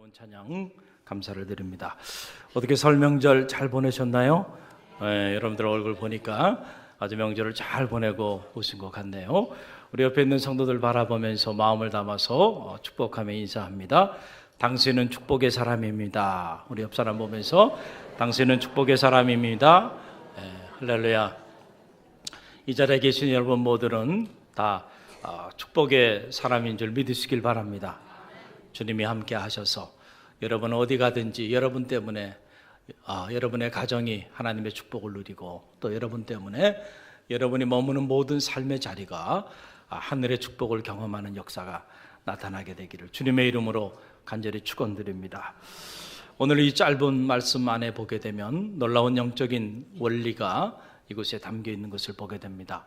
아름다운 찬양 감사를 드립니다. 어떻게 설 명절 잘 보내셨나요? 여러분들 얼굴 보니까 아주 명절을 잘 보내고 오신 것 같네요. 우리 옆에 있는 성도들 바라보면서 마음을 담아서 축복하며 인사합니다. 당신은 축복의 사람입니다. 우리 옆 사람 보면서 당신은 축복의 사람입니다. 할렐루야. 이 자리에 계신 여러분 모두는 다 축복의 사람인 줄 믿으시길 바랍니다. 주님이 함께 하셔서 여러분 어디 가든지 여러분 때문에 여러분의 가정이 하나님의 축복을 누리고 또 여러분 때문에 여러분이 머무는 모든 삶의 자리가 하늘의 축복을 경험하는 역사가 나타나게 되기를 주님의 이름으로 간절히 축원드립니다. 오늘 이 짧은 말씀 안에 보게 되면 놀라운 영적인 원리가 이곳에 담겨 있는 것을 보게 됩니다.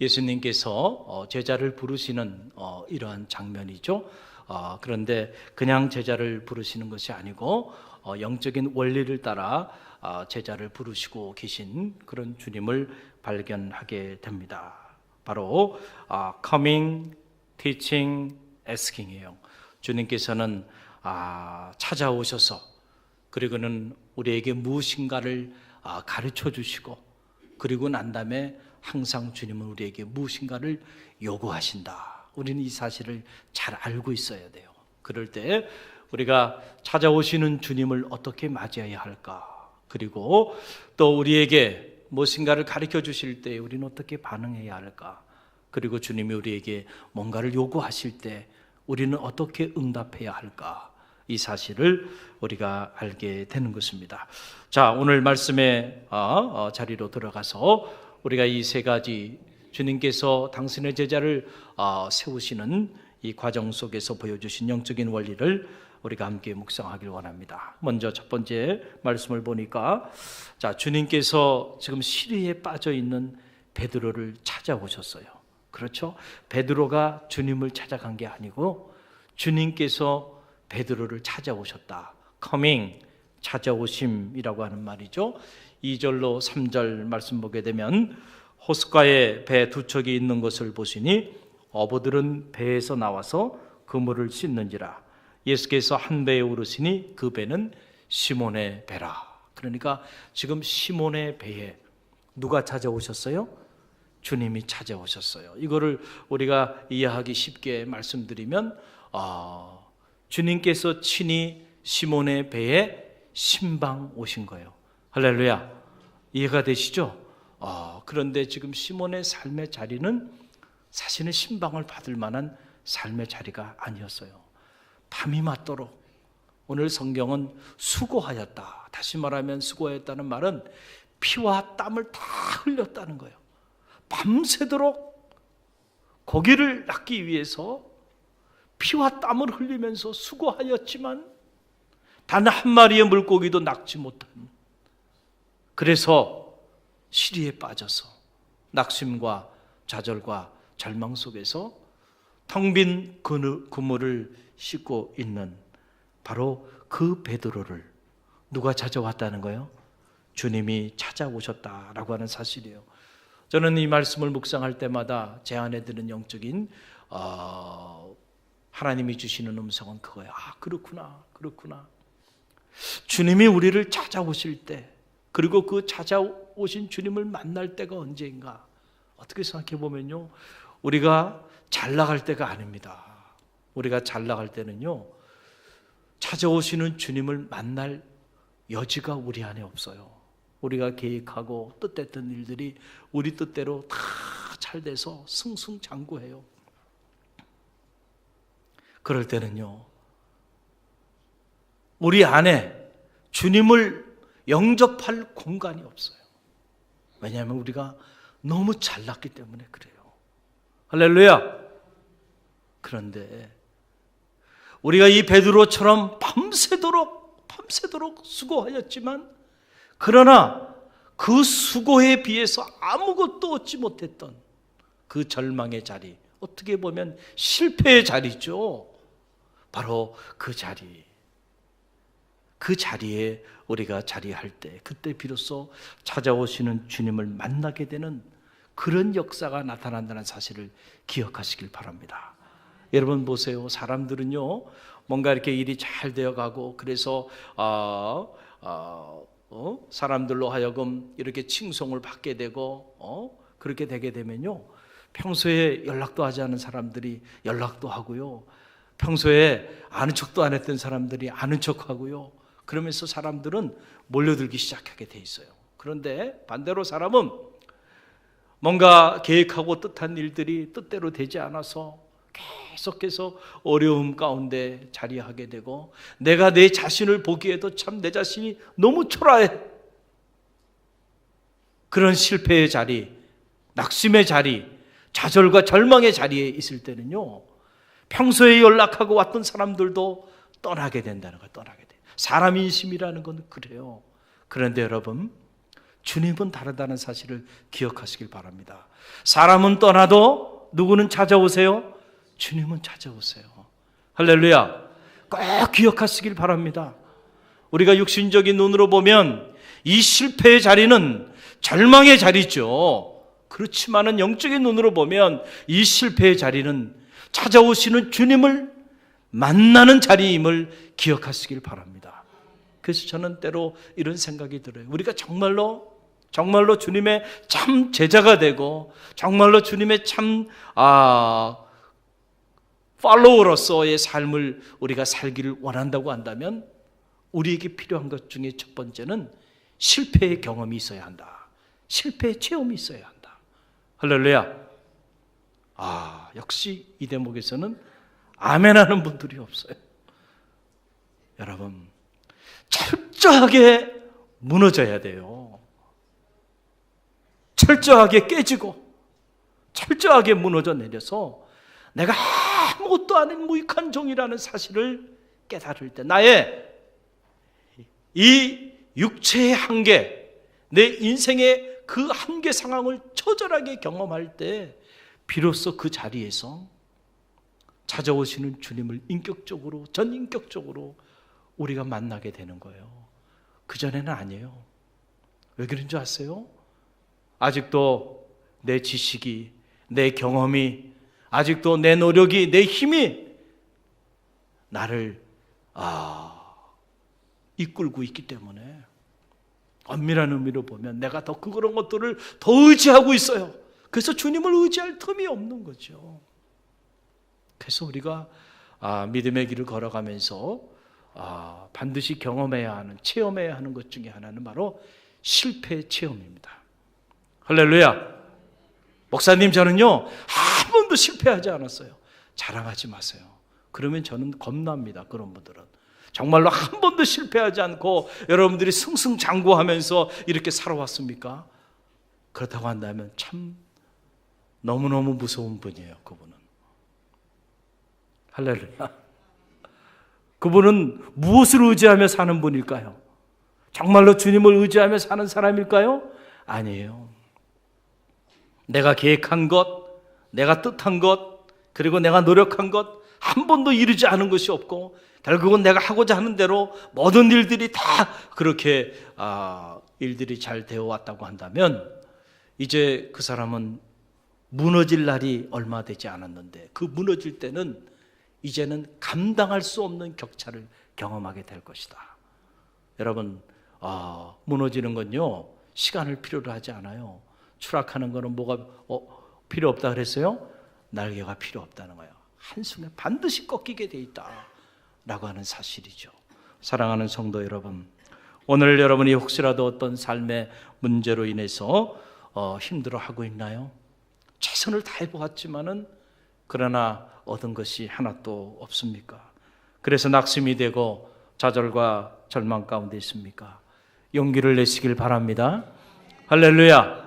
예수님께서 제자를 부르시는 이러한 장면이죠. 그런데 그냥 제자를 부르시는 것이 아니고 영적인 원리를 따라 제자를 부르시고 계신 그런 주님을 발견하게 됩니다. 바로 coming, teaching, asking이에요. 주님께서는 찾아오셔서 그리고는 우리에게 무엇인가를 가르쳐 주시고 그리고 난 다음에 항상 주님은 우리에게 무엇인가를 요구하신다. 우리는 이 사실을 잘 알고 있어야 돼요. 그럴 때 우리가 찾아오시는 주님을 어떻게 맞이해야 할까? 그리고 또 우리에게 무엇인가를 가르쳐 주실 때 우리는 어떻게 반응해야 할까? 그리고 주님이 우리에게 뭔가를 요구하실 때 우리는 어떻게 응답해야 할까? 이 사실을 우리가 알게 되는 것입니다. 자, 오늘 말씀의 자리로 들어가서 우리가 이 세 가지 주님께서 당신의 제자를 세우시는 이 과정 속에서 보여주신 영적인 원리를 우리가 함께 묵상하길 원합니다. 먼저 첫 번째 말씀을 보니까 자, 주님께서 지금 시리에 빠져 있는 베드로를 찾아오셨어요. 그렇죠? 베드로가 주님을 찾아간 게 아니고 주님께서 베드로를 찾아오셨다. coming, 찾아오심이라고 하는 말이죠. 2절로 3절 말씀 보게 되면 호숫가에 배 두 척이 있는 것을 보시니 어부들은 배에서 나와서 그물을 씻는지라. 예수께서 한 배에 오르시니 그 배는 시몬의 배라. 그러니까 지금 시몬의 배에 누가 찾아오셨어요? 주님이 찾아오셨어요. 이거를 우리가 이해하기 쉽게 말씀드리면 주님께서 친히 시몬의 배에 신방 오신 거예요. 할렐루야. 이해가 되시죠? 그런데 지금 시몬의 삶의 자리는 사실은 신방을 받을 만한 삶의 자리가 아니었어요. 밤이 맞도록 오늘 성경은 수고하였다. 다시 말하면 수고하였다는 말은 피와 땀을 다 흘렸다는 거예요. 밤새도록 고기를 낚기 위해서 피와 땀을 흘리면서 수고하였지만 단 한 마리의 물고기도 낚지 못한, 그래서 시리에 빠져서 낙심과 좌절과 절망 속에서 텅 빈 그물을 싣고 있는 바로 그 베드로를 누가 찾아왔다는 거예요? 주님이 찾아오셨다라고 하는 사실이에요. 저는 이 말씀을 묵상할 때마다 제 안에 드는 영적인 하나님이 주시는 음성은 그거예요. 그렇구나. 주님이 우리를 찾아오실 때, 그리고 그 찾아오신 주님을 만날 때가 언제인가? 어떻게 생각해 보면요, 우리가 잘 나갈 때가 아닙니다. 우리가 잘 나갈 때는요, 찾아오시는 주님을 만날 여지가 우리 안에 없어요. 우리가 계획하고 뜻했던 일들이 우리 뜻대로 다 잘 돼서 승승장구해요. 그럴 때는요, 우리 안에 주님을 영접할 공간이 없어요. 왜냐하면 우리가 너무 잘났기 때문에 그래요. 할렐루야. 그런데 우리가 이 베드로처럼 밤새도록 수고하였지만, 그러나 그 수고에 비해서 아무것도 얻지 못했던 그 절망의 자리, 어떻게 보면 실패의 자리죠. 바로 그 자리에 우리가 자리할 때, 그때 비로소 찾아오시는 주님을 만나게 되는 그런 역사가 나타난다는 사실을 기억하시길 바랍니다. 여러분 보세요. 사람들은요, 뭔가 이렇게 일이 잘 되어가고 그래서 사람들로 하여금 이렇게 칭송을 받게 되고 그렇게 되게 되면요, 평소에 연락도 하지 않은 사람들이 연락도 하고요, 평소에 아는 척도 안 했던 사람들이 아는 척하고요, 그러면서 사람들은 몰려들기 시작하게 돼 있어요. 그런데 반대로 사람은 뭔가 계획하고 뜻한 일들이 뜻대로 되지 않아서 계속해서 어려움 가운데 자리하게 되고, 내가 내 자신을 보기에도 참 내 자신이 너무 초라해. 그런 실패의 자리, 낙심의 자리, 좌절과 절망의 자리에 있을 때는요, 평소에 연락하고 왔던 사람들도 떠나게 된다는 거예요. 떠나게 돼. 사람 인심이라는 건 그래요. 그런데 여러분, 주님은 다르다는 사실을 기억하시길 바랍니다. 사람은 떠나도 누구는 찾아오세요? 주님은 찾아오세요. 할렐루야. 꼭 기억하시길 바랍니다. 우리가 육신적인 눈으로 보면 이 실패의 자리는 절망의 자리죠. 그렇지만은 영적인 눈으로 보면 이 실패의 자리는 찾아오시는 주님을 만나는 자리임을 기억하시길 바랍니다. 그래서 저는 때로 이런 생각이 들어요. 우리가 정말로 주님의 참 제자가 되고 정말로 주님의 참 팔로워로서의 삶을 우리가 살기를 원한다고 한다면 우리에게 필요한 것 중에 첫 번째는 실패의 경험이 있어야 한다. 실패의 체험이 있어야 한다. 할렐루야. 역시 이 대목에서는 아멘하는 분들이 없어요. 여러분, 철저하게 무너져야 돼요. 철저하게 깨지고 철저하게 무너져 내려서 내가 아무것도 아닌 무익한 종이라는 사실을 깨달을 때, 나의 이 육체의 한계, 내 인생의 그 한계 상황을 처절하게 경험할 때 비로소 그 자리에서 찾아오시는 주님을 인격적으로, 전인격적으로 우리가 만나게 되는 거예요. 그전에는 아니에요. 왜 그런 줄 아세요? 아직도 내 지식이, 내 경험이, 아직도 내 노력이, 내 힘이 나를 이끌고 있기 때문에, 엄밀한 의미로 보면 내가 더 그런 것들을 더 의지하고 있어요. 그래서 주님을 의지할 틈이 없는 거죠. 그래서 우리가 믿음의 길을 걸어가면서 반드시 경험해야 하는, 체험해야 하는 것 중에 하나는 바로 실패의 체험입니다. 할렐루야. 목사님, 저는요 한 번도 실패하지 않았어요. 자랑하지 마세요. 그러면 저는 겁납니다. 그런 분들은 정말로 한 번도 실패하지 않고 여러분들이 승승장구하면서 이렇게 살아왔습니까? 그렇다고 한다면 참 너무너무 무서운 분이에요. 그분은. 할렐루야. 그분은 무엇을 의지하며 사는 분일까요? 정말로 주님을 의지하며 사는 사람일까요? 아니에요. 내가 계획한 것, 내가 뜻한 것, 그리고 내가 노력한 것 한 번도 이루지 않은 것이 없고, 결국은 내가 하고자 하는 대로 모든 일들이 다 그렇게 일들이 잘 되어 왔다고 한다면, 이제 그 사람은 무너질 날이 얼마 되지 않았는데, 그 무너질 때는 이제는 감당할 수 없는 격차를 경험하게 될 것이다. 여러분, 무너지는 건요 시간을 필요로 하지 않아요. 추락하는 거는 뭐가 필요 없다 그랬어요? 날개가 필요 없다는 거예요. 한순간 반드시 꺾이게 돼 있다라고 하는 사실이죠. 사랑하는 성도 여러분, 오늘 여러분이 혹시라도 어떤 삶의 문제로 인해서 힘들어하고 있나요? 최선을 다해 보았지만은 그러나 얻은 것이 하나도 없습니까? 그래서 낙심이 되고 좌절과 절망 가운데 있습니까? 용기를 내시길 바랍니다. 할렐루야.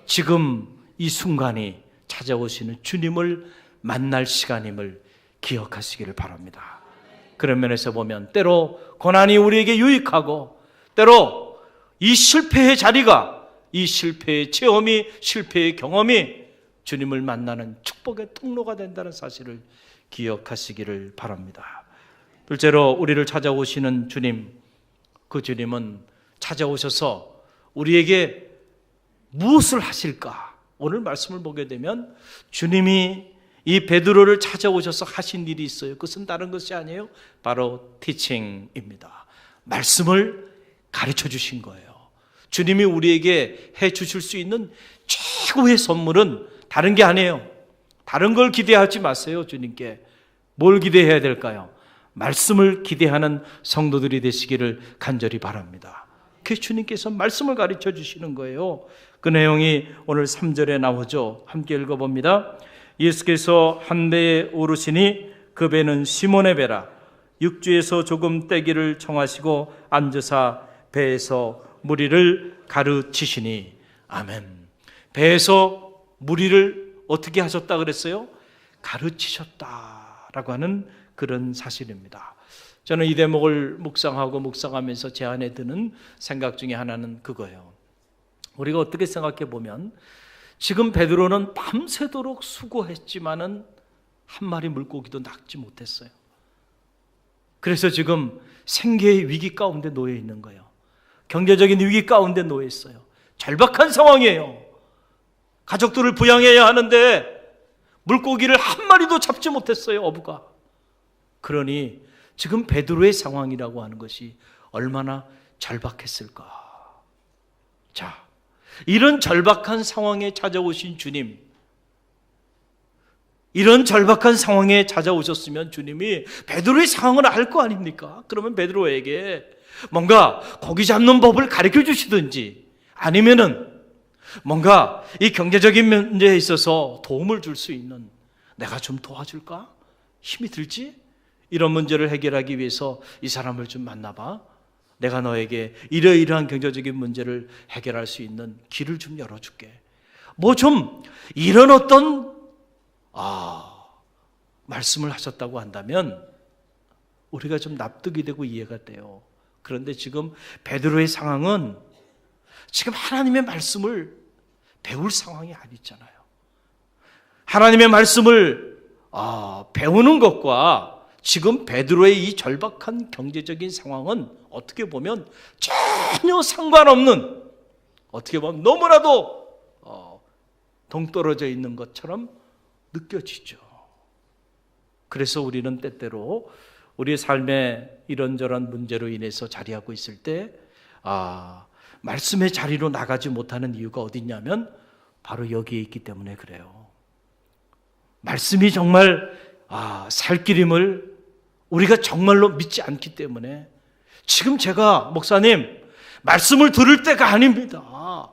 지금 이 순간이 찾아오시는 주님을 만날 시간임을 기억하시기를 바랍니다. 그런 면에서 보면 때로 고난이 우리에게 유익하고, 때로 이 실패의 자리가, 이 실패의 체험이, 실패의 경험이 주님을 만나는 축복의 통로가 된다는 사실을 기억하시기를 바랍니다. 둘째로, 우리를 찾아오시는 주님, 그 주님은 찾아오셔서 우리에게 무엇을 하실까? 오늘 말씀을 보게 되면 주님이 이 베드로를 찾아오셔서 하신 일이 있어요. 그것은 다른 것이 아니에요. 바로 티칭입니다. 말씀을 가르쳐 주신 거예요. 주님이 우리에게 해 주실 수 있는 최고의 선물은 다른 게 아니에요. 다른 걸 기대하지 마세요. 주님께. 뭘 기대해야 될까요? 말씀을 기대하는 성도들이 되시기를 간절히 바랍니다. 그 주님께서 말씀을 가르쳐 주시는 거예요. 그 내용이 오늘 3절에 나오죠. 함께 읽어봅니다. 예수께서 한 배에 오르시니 그 배는 시몬의 배라. 육지에서 조금 떼기를 청하시고 앉으사 배에서 무리를 가르치시니. 아멘. 배에서 무리를 어떻게 하셨다 그랬어요? 가르치셨다라고 하는 그런 사실입니다. 저는 이 대목을 묵상하면서 제 안에 드는 생각 중에 하나는 그거예요. 우리가 어떻게 생각해 보면 지금 베드로는 밤새도록 수고했지만은 한 마리 물고기도 낚지 못했어요. 그래서 지금 생계의 위기 가운데 놓여 있는 거예요. 경제적인 위기 가운데 놓여 있어요. 절박한 상황이에요. 가족들을 부양해야 하는데 물고기를 한 마리도 잡지 못했어요. 어부가. 그러니 지금 베드로의 상황이라고 하는 것이 얼마나 절박했을까. 자, 이런 절박한 상황에 찾아오신 주님, 이런 절박한 상황에 찾아오셨으면 주님이 베드로의 상황을 알 거 아닙니까? 그러면 베드로에게 뭔가 고기 잡는 법을 가르쳐 주시든지, 아니면은 뭔가 이 경제적인 문제에 있어서 도움을 줄 수 있는, 내가 좀 도와줄까? 힘이 들지? 이런 문제를 해결하기 위해서 이 사람을 좀 만나봐. 내가 너에게 이러이러한 경제적인 문제를 해결할 수 있는 길을 좀 열어줄게. 뭐 좀 이런 어떤 말씀을 하셨다고 한다면 우리가 좀 납득이 되고 이해가 돼요. 그런데 지금 베드로의 상황은 지금 하나님의 말씀을 배울 상황이 아니잖아요. 하나님의 말씀을 배우는 것과 지금 베드로의 이 절박한 경제적인 상황은 어떻게 보면 전혀 상관없는, 어떻게 보면 너무나도 동떨어져 있는 것처럼 느껴지죠. 그래서 우리는 때때로 우리의 삶에 이런저런 문제로 인해서 자리하고 있을 때 말씀의 자리로 나가지 못하는 이유가 어디 있냐면 바로 여기에 있기 때문에 그래요. 말씀이 정말 살 길임을 우리가 정말로 믿지 않기 때문에 지금 제가 목사님 말씀을 들을 때가 아닙니다.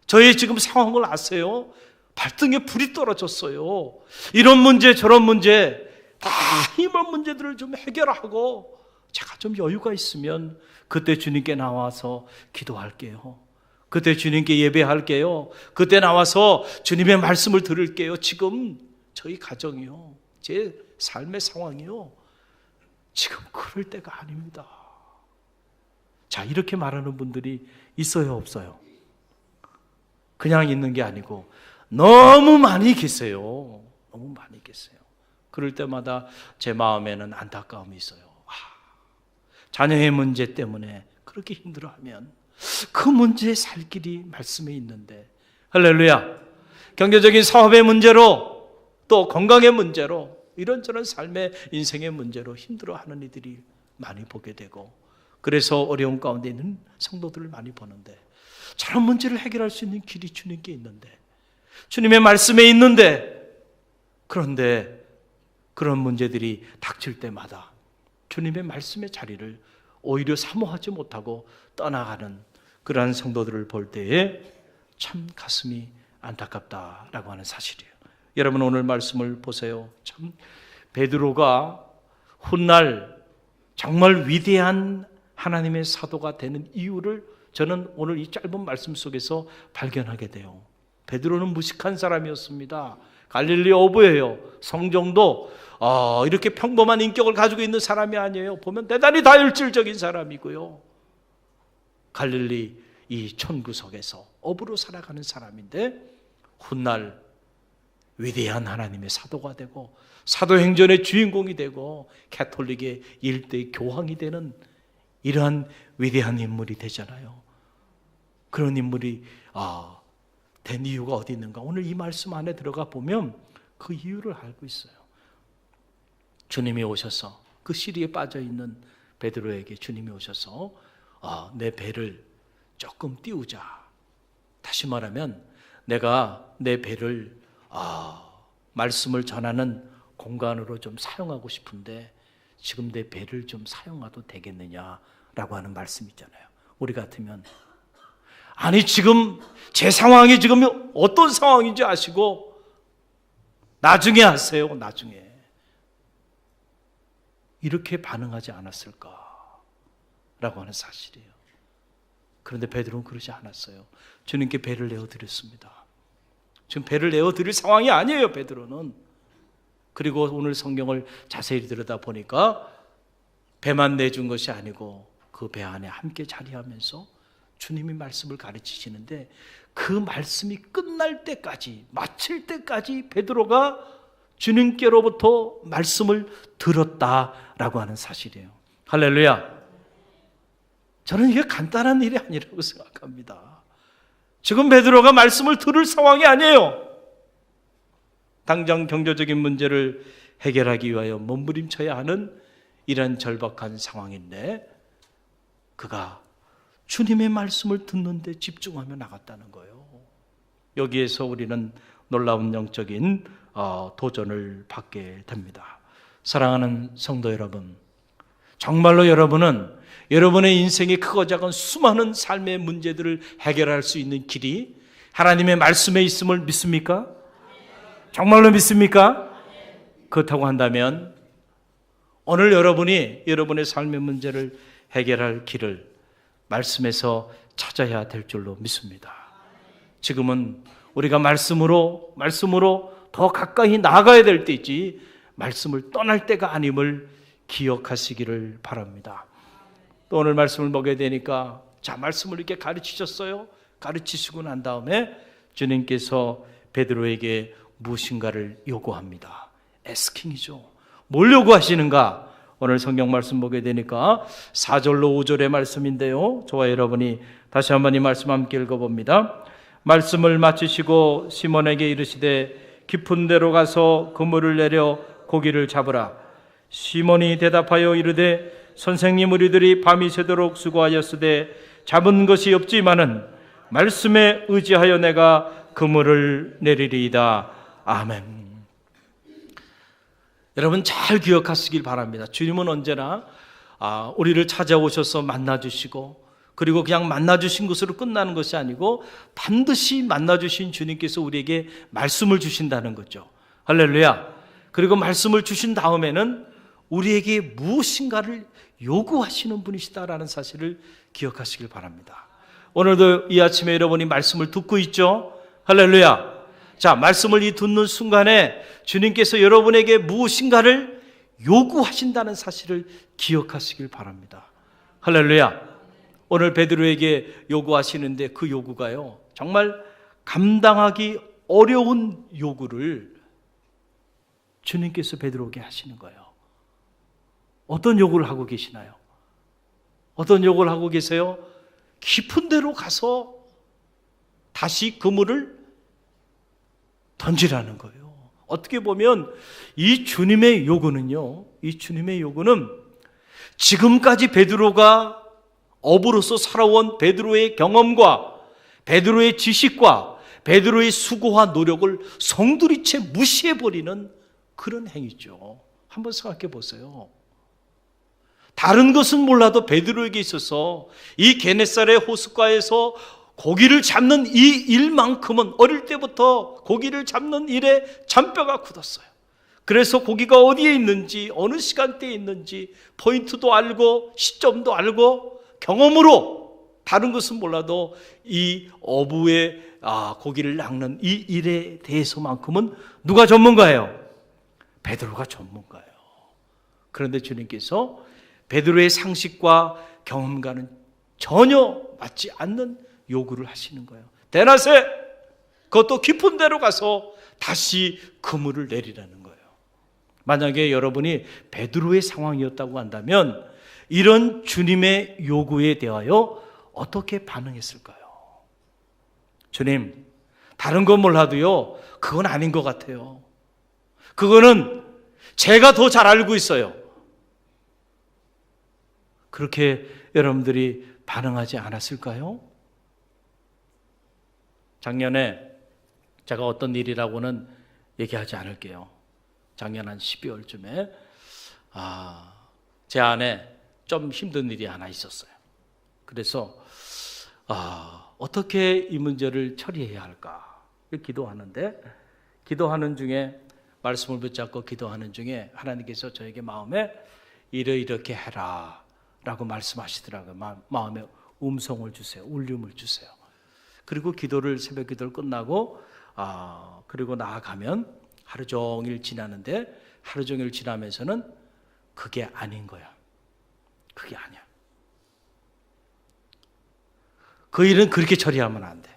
저의 지금 상황을 아세요? 발등에 불이 떨어졌어요. 이런 문제 저런 문제 다 이런 문제들을 좀 해결하고 제가 좀 여유가 있으면 그때 주님께 나와서 기도할게요. 그때 주님께 예배할게요. 그때 나와서 주님의 말씀을 들을게요. 지금 저희 가정이요, 제 삶의 상황이요, 지금 그럴 때가 아닙니다. 자, 이렇게 말하는 분들이 있어요, 없어요? 그냥 있는 게 아니고 너무 많이 계세요. 너무 많이 계세요. 그럴 때마다 제 마음에는 안타까움이 있어요. 자녀의 문제 때문에 그렇게 힘들어하면 그 문제의 살 길이 말씀에 있는데, 할렐루야, 경제적인 사업의 문제로 또 건강의 문제로 이런저런 삶의 인생의 문제로 힘들어하는 이들이 많이 보게 되고, 그래서 어려운 가운데 있는 성도들을 많이 보는데, 저런 문제를 해결할 수 있는 길이 주님께 있는데, 주님의 말씀에 있는데, 그런데 그런 문제들이 닥칠 때마다 주님의 말씀의 자리를 오히려 사모하지 못하고 떠나가는 그러한 성도들을 볼 때에 참 가슴이 안타깝다라고 하는 사실이에요. 여러분, 오늘 말씀을 보세요. 참 베드로가 훗날 정말 위대한 하나님의 사도가 되는 이유를 저는 오늘 이 짧은 말씀 속에서 발견하게 돼요. 베드로는 무식한 사람이었습니다. 갈릴리 어부예요. 성정도 이렇게 평범한 인격을 가지고 있는 사람이 아니에요. 보면 대단히 다혈질적인 사람이고요. 갈릴리 이 촌구석에서 어부로 살아가는 사람인데 훗날 위대한 하나님의 사도가 되고 사도행전의 주인공이 되고 가톨릭의 일대 교황이 되는 이러한 위대한 인물이 되잖아요. 그런 인물이 된 이유가 어디 있는가? 오늘 이 말씀 안에 들어가 보면 그 이유를 알고 있어요. 주님이 오셔서 그 시리에 빠져 있는 베드로에게 주님이 오셔서 내 배를 조금 띄우자. 다시 말하면 내가 내 배를 말씀을 전하는 공간으로 좀 사용하고 싶은데 지금 내 배를 좀 사용해도 되겠느냐라고 하는 말씀 있잖아요. 우리 같으면 아니 지금 제 상황이 지금 어떤 상황인지 아시고 나중에 하세요. 나중에 이렇게 반응하지 않았을까라고 하는 사실이에요. 그런데 베드로는 그러지 않았어요. 주님께 배를 내어드렸습니다. 지금 배를 내어드릴 상황이 아니에요, 베드로는. 그리고 오늘 성경을 자세히 들여다보니까 배만 내준 것이 아니고 그 배 안에 함께 자리하면서 주님이 말씀을 가르치시는데 그 말씀이 끝날 때까지, 마칠 때까지 베드로가 주님께로부터 말씀을 들었다라고 하는 사실이에요. 할렐루야. 저는 이게 간단한 일이 아니라고 생각합니다. 지금 베드로가 말씀을 들을 상황이 아니에요. 당장 경제적인 문제를 해결하기 위하여 몸부림쳐야 하는 이런 절박한 상황인데 그가 주님의 말씀을 듣는데 집중하며 나갔다는 거예요. 여기에서 우리는 놀라운 영적인 도전을 받게 됩니다. 사랑하는 성도 여러분, 정말로 여러분은 여러분의 인생의 크고 작은 수많은 삶의 문제들을 해결할 수 있는 길이 하나님의 말씀에 있음을 믿습니까? 정말로 믿습니까? 그렇다고 한다면 오늘 여러분이 여러분의 삶의 문제를 해결할 길을 말씀에서 찾아야 될 줄로 믿습니다. 지금은 우리가 말씀으로 더 가까이 나아가야 될 때이지 말씀을 떠날 때가 아님을 기억하시기를 바랍니다. 또 오늘 말씀을 먹어야 되니까 말씀을 이렇게 가르치셨어요. 가르치시고 난 다음에 주님께서 베드로에게 무엇인가를 요구합니다. 에스킹이죠. 뭘 요구하시는가? 오늘 성경 말씀 보게 되니까 4절로 5절의 말씀인데요. 저와 여러분이 다시 한번 이 말씀 함께 읽어봅니다. 말씀을 마치시고 시몬에게 이르시되 깊은 데로 가서 그물을 내려 고기를 잡으라. 시몬이 대답하여 이르되 선생님, 우리들이 밤이 새도록 수고하였으되 잡은 것이 없지만은 말씀에 의지하여 내가 그물을 내리리이다. 아멘. 여러분 잘 기억하시길 바랍니다. 주님은 언제나 우리를 찾아오셔서 만나주시고 그리고 그냥 만나주신 것으로 끝나는 것이 아니고 반드시 만나주신 주님께서 우리에게 말씀을 주신다는 거죠. 할렐루야. 그리고 말씀을 주신 다음에는 우리에게 무엇인가를 요구하시는 분이시다라는 사실을 기억하시길 바랍니다. 오늘도 이 아침에 여러분이 말씀을 듣고 있죠? 할렐루야. 자, 말씀을 이 듣는 순간에 주님께서 여러분에게 무엇인가를 요구하신다는 사실을 기억하시길 바랍니다. 할렐루야. 오늘 베드로에게 요구하시는데 그 요구가요, 정말 감당하기 어려운 요구를 주님께서 베드로에게 하시는 거예요. 어떤 요구를 하고 계시나요? 어떤 요구를 하고 계세요? 깊은 데로 가서 다시 그물을 던지라는 거예요. 어떻게 보면 이 주님의 요구는요, 이 주님의 요구는 지금까지 베드로가 어부로서 살아온 베드로의 경험과 베드로의 지식과 베드로의 수고와 노력을 송두리째 무시해버리는 그런 행위죠. 한번 생각해 보세요. 다른 것은 몰라도 베드로에게 있어서 이 게네사렛 호숫가에서 고기를 잡는 이 일만큼은 어릴 때부터 고기를 잡는 일에 잔뼈가 굳었어요. 그래서 고기가 어디에 있는지, 어느 시간대에 있는지 포인트도 알고 시점도 알고 경험으로, 다른 것은 몰라도 이 어부의 고기를 낚는 이 일에 대해서만큼은 누가 전문가예요? 베드로가 전문가예요. 그런데 주님께서 베드로의 상식과 경험과는 전혀 맞지 않는 요구를 하시는 거예요. 대낮에 그것도 깊은 데로 가서 다시 그물을 내리라는 거예요. 만약에 여러분이 베드로의 상황이었다고 한다면 이런 주님의 요구에 대하여 어떻게 반응했을까요? 주님, 다른 건 몰라도요, 그건 아닌 것 같아요. 그거는 제가 더 잘 알고 있어요. 그렇게 여러분들이 반응하지 않았을까요? 작년에 제가 어떤 일이라고는 얘기하지 않을게요. 작년 한 12월쯤에 제 안에 좀 힘든 일이 하나 있었어요. 그래서 어떻게 이 문제를 처리해야 할까 기도하는데, 기도하는 중에 말씀을 붙잡고 기도하는 중에 하나님께서 저에게 마음에 이렇게 해라 라고 말씀하시더라고요. 마음에 음성을 주세요. 울림을 주세요. 그리고 새벽 기도를 끝나고 그리고 나아가면 하루 종일 지나는데, 하루 종일 지나면서는 그게 아닌 거야. 그게 아니야. 그 일은 그렇게 처리하면 안 돼.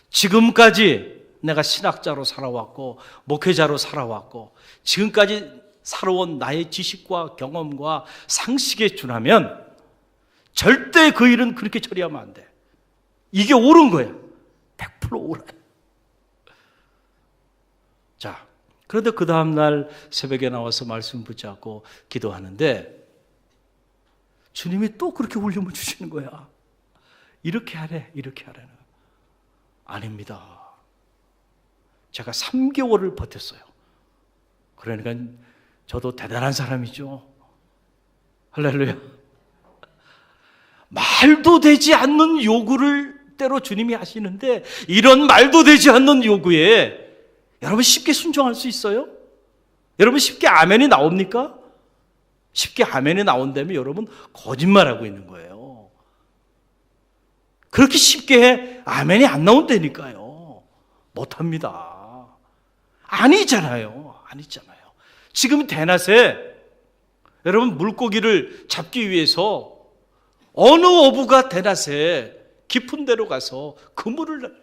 지금까지 내가 신학자로 살아왔고 목회자로 살아왔고 지금까지 살아온 나의 지식과 경험과 상식에 준하면 절대 그 일은 그렇게 처리하면 안 돼. 이게 옳은 거야. 100% 옳아요. 자, 그런데 그 다음날 새벽에 나와서 말씀 붙잡고 기도하는데 주님이 또 그렇게 울림을 주시는 거야. 이렇게 하래, 이렇게 하라는. 아닙니다. 제가 3개월을 버텼어요. 그러니까 저도 대단한 사람이죠. 할렐루야. 말도 되지 않는 요구를 때로 주님이 하시는데, 이런 말도 되지 않는 요구에 여러분 쉽게 순종할 수 있어요? 여러분 쉽게 아멘이 나옵니까? 쉽게 아멘이 나온다면 여러분 거짓말하고 있는 거예요. 그렇게 쉽게 아멘이 안 나온다니까요. 못합니다. 아니잖아요. 지금 대낮에 여러분 물고기를 잡기 위해서 어느 어부가 대낮에 깊은 데로 가서 그물을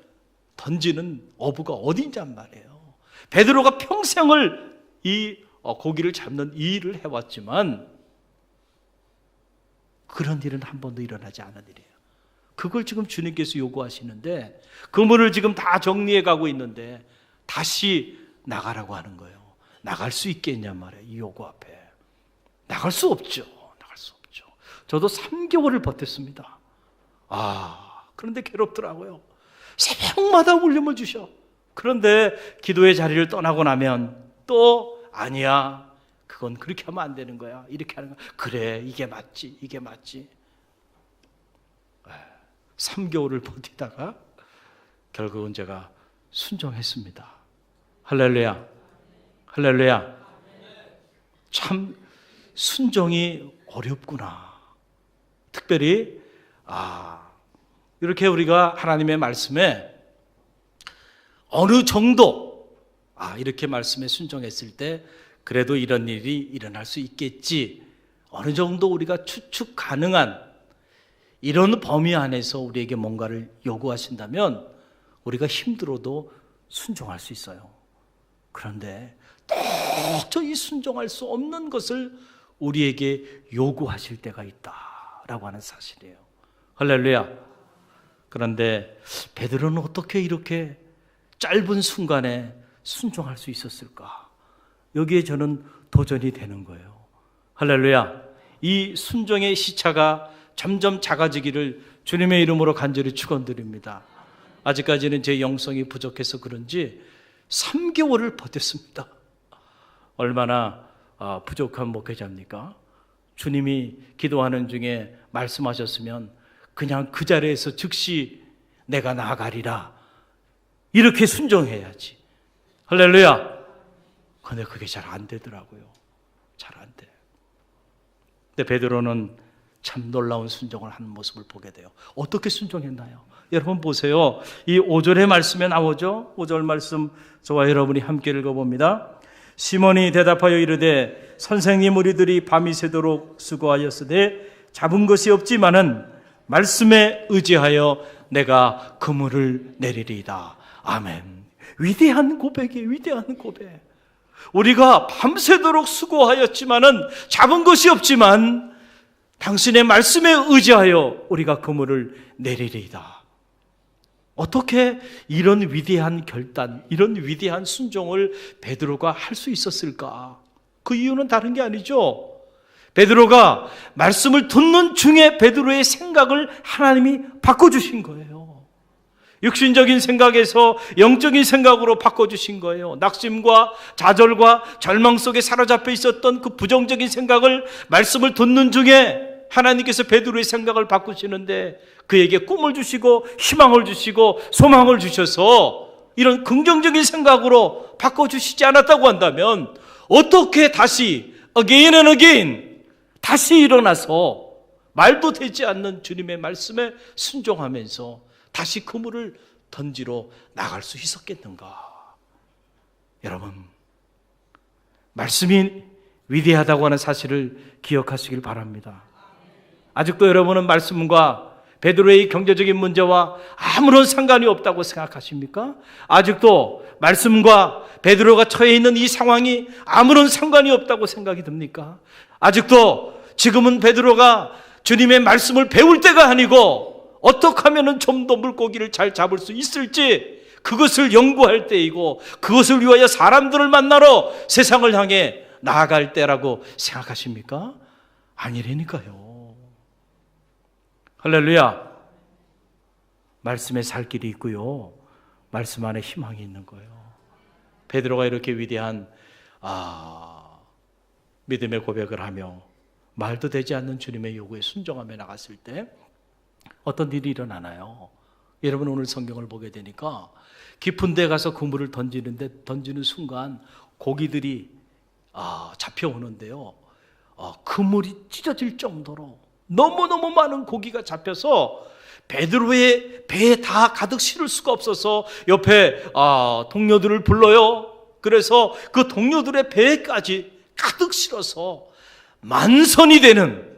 던지는 어부가 어딘지 말이에요. 베드로가 평생을 이 고기를 잡는 이 일을 해왔지만 그런 일은 한 번도 일어나지 않은 일이에요. 그걸 지금 주님께서 요구하시는데, 그물을 지금 다 정리해 가고 있는데 다시 나가라고 하는 거예요. 나갈 수 있겠냐 말이에요. 이 요구 앞에 나갈 수 없죠. 저도 3개월을 버텼습니다. 그런데 괴롭더라고요. 새벽마다 울림을 주셔. 그런데 기도의 자리를 떠나고 나면 또 아니야, 그건 그렇게 하면 안 되는 거야, 이렇게 하는 거야. 그래, 이게 맞지. 3개월을 버티다가 결국은 제가 순종했습니다. 할렐루야. 참 순종이 어렵구나. 특별히 이렇게 우리가 하나님의 말씀에 어느 정도 이렇게 말씀에 순종했을 때 그래도 이런 일이 일어날 수 있겠지, 어느 정도 우리가 추측 가능한 이런 범위 안에서 우리에게 뭔가를 요구하신다면 우리가 힘들어도 순종할 수 있어요. 그런데 도저히 순종할 수 없는 것을 우리에게 요구하실 때가 있다라고 하는 사실이에요. 할렐루야. 그런데 베드로는 어떻게 이렇게 짧은 순간에 순종할 수 있었을까? 여기에 저는 도전이 되는 거예요. 할렐루야. 이 순종의 시차가 점점 작아지기를 주님의 이름으로 간절히 축원드립니다. 아직까지는 제 영성이 부족해서 그런지 3개월을 버텼습니다. 얼마나 부족한 목회자입니까? 주님이 기도하는 중에 말씀하셨으면 그냥 그 자리에서 즉시 내가 나아가리라, 이렇게 순종해야지. 할렐루야. 근데 그게 잘 안 되더라고요. 잘 안 돼. 근데 베드로는 참 놀라운 순종을 하는 모습을 보게 돼요. 어떻게 순종했나요? 여러분 보세요. 이 5절의 말씀에 나오죠. 5절 말씀 저와 여러분이 함께 읽어봅니다. 시몬이 대답하여 이르되 선생님, 우리들이 밤이 새도록 수고하였으되 잡은 것이 없지만은 말씀에 의지하여 내가 그물을 내리리이다. 아멘. 위대한 고백이에요. 위대한 고백. 우리가 밤새도록 수고하였지만은 잡은 것이 없지만 당신의 말씀에 의지하여 우리가 그물을 내리리이다. 어떻게 이런 위대한 결단, 이런 위대한 순종을 베드로가 할 수 있었을까? 그 이유는 다른 게 아니죠. 베드로가 말씀을 듣는 중에 베드로의 생각을 하나님이 바꿔주신 거예요. 육신적인 생각에서 영적인 생각으로 바꿔주신 거예요. 낙심과 좌절과 절망 속에 사로잡혀 있었던 그 부정적인 생각을 말씀을 듣는 중에 하나님께서 베드로의 생각을 바꾸시는데 그에게 꿈을 주시고 희망을 주시고 소망을 주셔서 이런 긍정적인 생각으로 바꿔주시지 않았다고 한다면 어떻게 다시 again and again 다시 일어나서 말도 되지 않는 주님의 말씀에 순종하면서 다시 그물을 던지러 나갈 수 있었겠는가? 여러분, 말씀이 위대하다고 하는 사실을 기억하시길 바랍니다. 아직도 여러분은 말씀과 베드로의 경제적인 문제와 아무런 상관이 없다고 생각하십니까? 아직도 말씀과 베드로가 처해 있는 이 상황이 아무런 상관이 없다고 생각이 듭니까? 아직도 지금은 베드로가 주님의 말씀을 배울 때가 아니고 어떻게 하면 좀 더 물고기를 잘 잡을 수 있을지 그것을 연구할 때이고 그것을 위하여 사람들을 만나러 세상을 향해 나아갈 때라고 생각하십니까? 아니라니까요. 할렐루야. 말씀에 살 길이 있고요. 말씀 안에 희망이 있는 거예요. 베드로가 이렇게 위대한 믿음의 고백을 하며 말도 되지 않는 주님의 요구에 순종하며 나갔을 때 어떤 일이 일어나나요? 여러분 오늘 성경을 보게 되니까 깊은 데 가서 그물을 던지는 순간 고기들이 잡혀오는데요. 그물이 찢어질 정도로 너무너무 많은 고기가 잡혀서 베드로의 배에 다 가득 실을 수가 없어서 옆에 동료들을 불러요. 그래서 그 동료들의 배에까지 가득 실어서 만선이 되는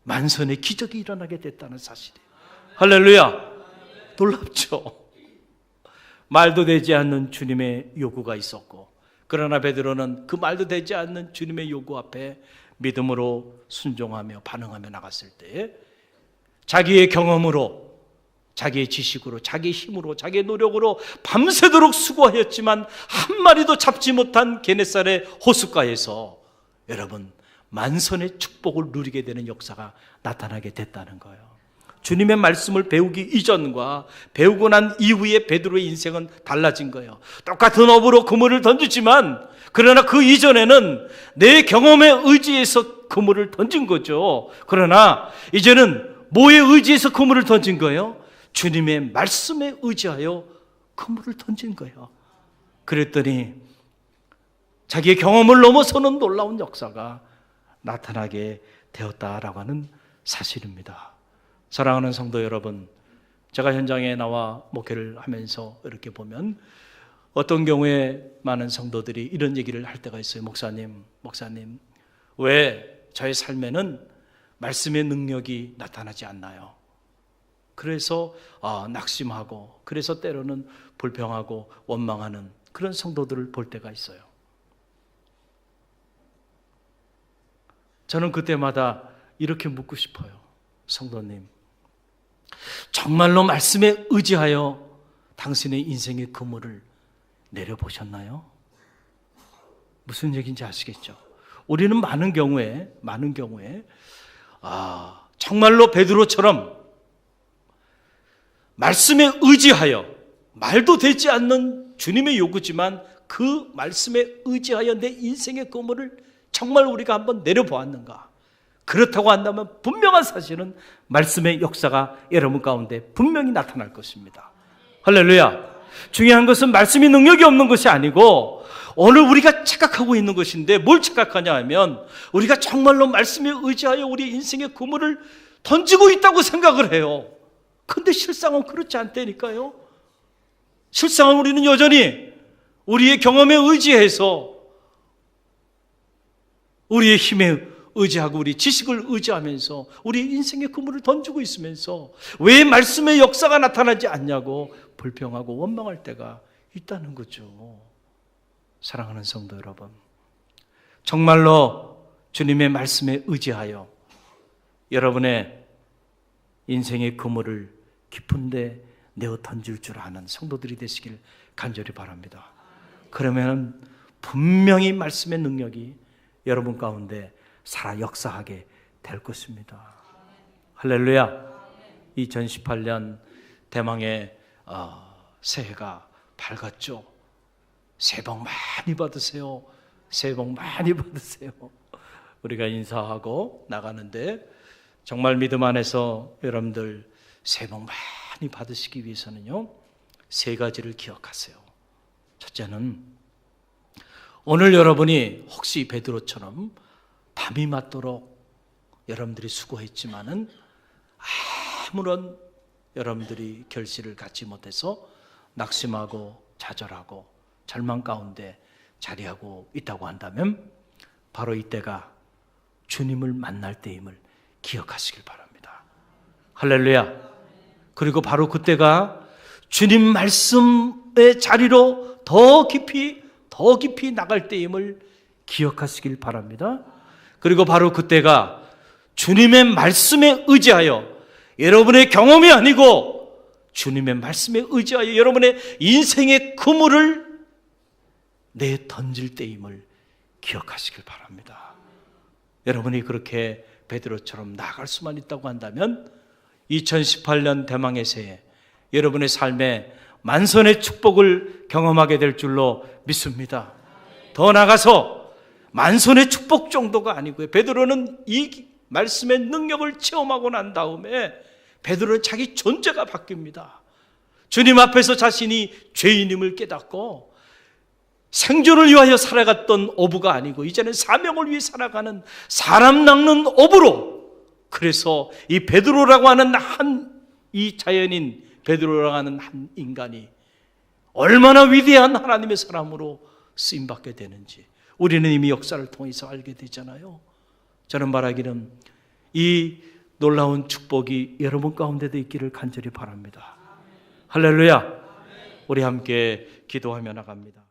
만선의 기적이 일어나게 됐다는 사실이에요. 할렐루야. 놀랍죠. 말도 되지 않는 주님의 요구가 있었고 그러나 베드로는 그 말도 되지 않는 주님의 요구 앞에 믿음으로 순종하며 반응하며 나갔을 때 자기의 경험으로 자기의 지식으로 자기의 힘으로 자기의 노력으로 밤새도록 수고하였지만 한 마리도 잡지 못한 게네사렛 호숫가에서 여러분 만선의 축복을 누리게 되는 역사가 나타나게 됐다는 거예요. 주님의 말씀을 배우기 이전과 배우고 난 이후에 베드로의 인생은 달라진 거예요. 똑같은 업으로 그물을 던지지만 그러나 그 이전에는 내 경험에 의지해서 그물을 던진 거죠. 그러나 이제는 뭐에 의지해서 그물을 던진 거예요? 주님의 말씀에 의지하여 그물을 던진 거예요. 그랬더니 자기의 경험을 넘어서는 놀라운 역사가 나타나게 되었다라고 하는 사실입니다. 사랑하는 성도 여러분, 제가 현장에 나와 목회를 하면서 이렇게 보면 어떤 경우에 많은 성도들이 이런 얘기를 할 때가 있어요. 목사님, 왜 저의 삶에는 말씀의 능력이 나타나지 않나요? 그래서 낙심하고 그래서 때로는 불평하고 원망하는 그런 성도들을 볼 때가 있어요. 저는 그때마다 이렇게 묻고 싶어요. 성도님, 정말로 말씀에 의지하여 당신의 인생의 그물을 내려보셨나요? 무슨 얘기인지 아시겠죠? 우리는 많은 경우에 정말로 베드로처럼 말씀에 의지하여 말도 되지 않는 주님의 요구지만 그 말씀에 의지하여 내 인생의 그물을 정말 우리가 한번 내려보았는가? 그렇다고 한다면 분명한 사실은 말씀의 역사가 여러분 가운데 분명히 나타날 것입니다. 할렐루야. 중요한 것은 말씀이 능력이 없는 것이 아니고 오늘 우리가 착각하고 있는 것인데 뭘 착각하냐 하면 우리가 정말로 말씀에 의지하여 우리 인생의 그물을 던지고 있다고 생각을 해요. 근데 실상은 그렇지 않다니까요. 실상은 우리는 여전히 우리의 경험에 의지해서 우리의 힘에 의지하고 우리 지식을 의지하면서 우리 인생의 그물을 던지고 있으면서 왜 말씀의 역사가 나타나지 않냐고 불평하고 원망할 때가 있다는 거죠. 사랑하는 성도 여러분, 정말로 주님의 말씀에 의지하여 여러분의 인생의 그물을 깊은 데 내어 던질 줄 아는 성도들이 되시길 간절히 바랍니다. 그러면 분명히 말씀의 능력이 여러분 가운데 살아 역사하게 될 것입니다. 할렐루야. 2018년 대망의 새해가 밝았죠. 새해 복 많이 받으세요. 새해 복 많이 받으세요. 우리가 인사하고 나가는데 정말 믿음 안에서 여러분들 새해 복 많이 받으시기 위해서는요, 세 가지를 기억하세요. 첫째는 오늘 여러분이 혹시 베드로처럼 밤이 맞도록 여러분들이 수고했지만은 아무런 여러분들이 결실을 갖지 못해서 낙심하고 좌절하고 절망 가운데 자리하고 있다고 한다면 바로 이때가 주님을 만날 때임을 기억하시길 바랍니다. 할렐루야. 그리고 바로 그때가 주님 말씀의 자리로 더 깊이 나갈 때임을 기억하시길 바랍니다. 그리고 바로 그때가 주님의 말씀에 의지하여 여러분의 경험이 아니고 주님의 말씀에 의지하여 여러분의 인생의 그물을 내 던질 때임을 기억하시길 바랍니다. 여러분이 그렇게 베드로처럼 나아갈 수만 있다고 한다면 2018년 대망의 새해 여러분의 삶에 만선의 축복을 경험하게 될 줄로 믿습니다. 더 나아가서 만선의 축복 정도가 아니고요, 베드로는 이 말씀의 능력을 체험하고 난 다음에 베드로는 자기 존재가 바뀝니다. 주님 앞에서 자신이 죄인임을 깨닫고 생존을 위하여 살아갔던 어부가 아니고 이제는 사명을 위해 살아가는 사람 낚는 어부로, 그래서 이 베드로라고 하는 이 자연인 베드로라고 하는 한 인간이 얼마나 위대한 하나님의 사람으로 쓰임받게 되는지 우리는 이미 역사를 통해서 알게 되잖아요. 저는 말하기는 이 놀라운 축복이 여러분 가운데도 있기를 간절히 바랍니다. 할렐루야. 우리 함께 기도하며 나갑니다.